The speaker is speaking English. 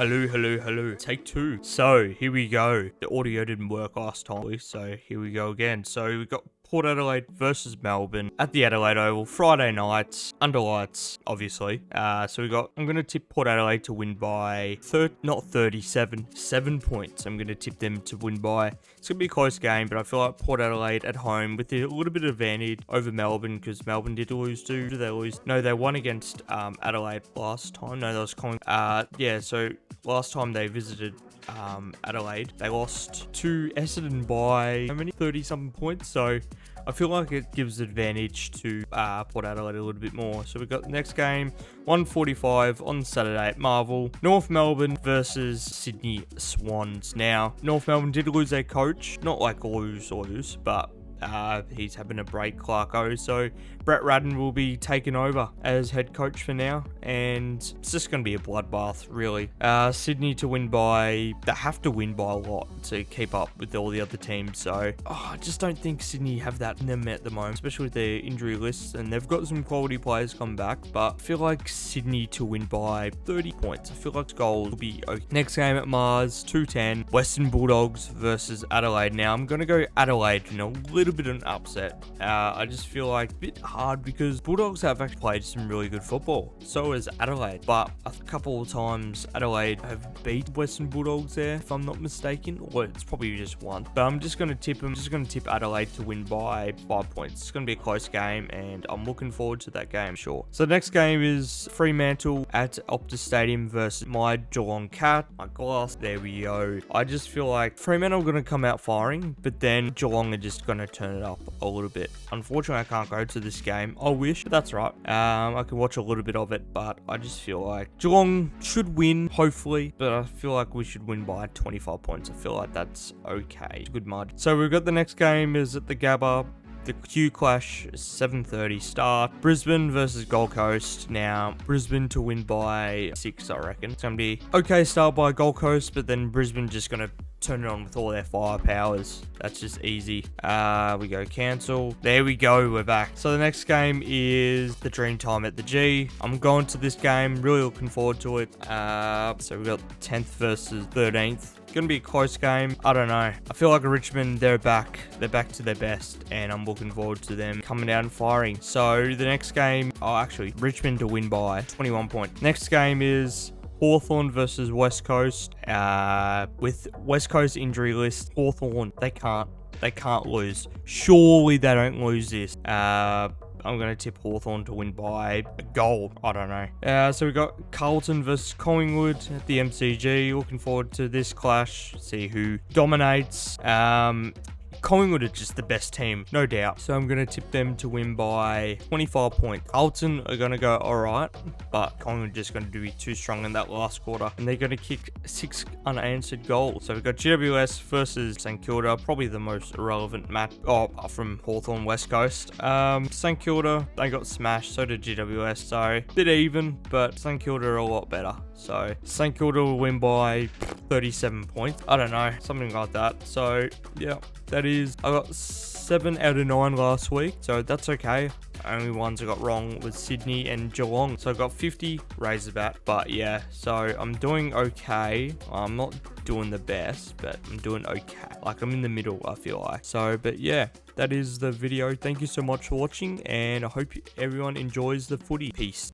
Hello, hello, hello. Take two. So, here we go. The audio didn't work last time, so here we go again. So, we got Port Adelaide versus Melbourne at the Adelaide Oval, Friday night, under lights, obviously. I'm going to tip Port Adelaide to win by, not 37, 7 points. I'm going to tip them to win by. It's going to be a close game, but I feel like Port Adelaide at home with a little bit of advantage over Melbourne, because Melbourne did lose to, did they lose? No, they won against Adelaide last time. No, that was Collingwood. So last time they visited Adelaide, they lost to Essendon by how many? 30-something points. So I feel like it gives advantage to Port Adelaide a little bit more. So we've got the next game, 1:45 on Saturday at Marvel. North Melbourne versus Sydney Swans. Now, North Melbourne did lose their coach. Not like lose, but he's having a break, Clarko. So Brett Radden will be taking over as head coach for now, and it's just going to be a bloodbath, really. Sydney to win by, they have to win by a lot to keep up with all the other teams. So I just don't think Sydney have that in them at the moment, especially with their injury lists, and they've got some quality players come back, but I feel like Sydney to win by 30 points. I feel like goal will be okay. Next game at Mars, 2:10, Western Bulldogs versus Adelaide. Now I'm going to go Adelaide in a little bit of an upset. I just feel like a bit hard because Bulldogs have actually played some really good football. So has Adelaide, but a couple of times Adelaide have beat Western Bulldogs there, if I'm not mistaken, or it's probably just one. But I'm just going to tip them. Just going to tip Adelaide to win by 5 points. It's going to be a close game, and I'm looking forward to that game, sure. So the next game is Fremantle at Optus Stadium versus my Geelong Cat. My glass, there we go. I just feel like Fremantle are going to come out firing, but then Geelong are just going to turn it up a little bit. Unfortunately, I can't go to this game. I wish, but that's right. I can watch a little bit of it, but I just feel like Geelong should win, hopefully, but I feel like we should win by 25 points. I feel like that's okay. It's a good margin. So we've got the next game is at the Gabba. The Q Clash, 7:30 start. Brisbane versus Gold Coast. Now, Brisbane to win by 6, I reckon. It's going to be okay start by Gold Coast, but then Brisbane just going to turn it on with all their firepowers. That's just easy. We go cancel. There we go. We're back. So the next game is the Dream Time at the G. I'm going to this game. Really looking forward to it. So we got 10th versus 13th. Gonna be a close game. I don't know. I feel like Richmond, they're back to their best, and I'm looking forward to them coming out and firing. So the next game, Richmond to win by 21 points. Next game is Hawthorn versus West Coast. With West Coast injury list, Hawthorn, they can't lose. Surely they don't lose this. I'm going to tip Hawthorn to win by a goal. I don't know. So we got Carlton versus Collingwood at the MCG. Looking forward to this clash. See who dominates. Collingwood are just the best team, no doubt. So I'm going to tip them to win by 25 points. Carlton are going to go alright, but Collingwood are just going to be too strong in that last quarter. And they're going to kick 6 unanswered goals. So we've got GWS versus St Kilda, probably the most irrelevant match from Hawthorn West Coast. St Kilda, they got smashed, so did GWS. So bit even, but St Kilda are a lot better. So St Kilda will win by 37 points. I don't know, something like that. So yeah, that is, I got 7 out of 9 last week, so that's okay. Only ones I got wrong was Sydney and Geelong. So I got 50 Razorback, but yeah, so I'm doing okay. I'm not doing the best, but I'm doing okay. Like, I'm in the middle, I feel like. So, but yeah, that is the video. Thank you so much for watching, and I hope everyone enjoys the footy. Peace.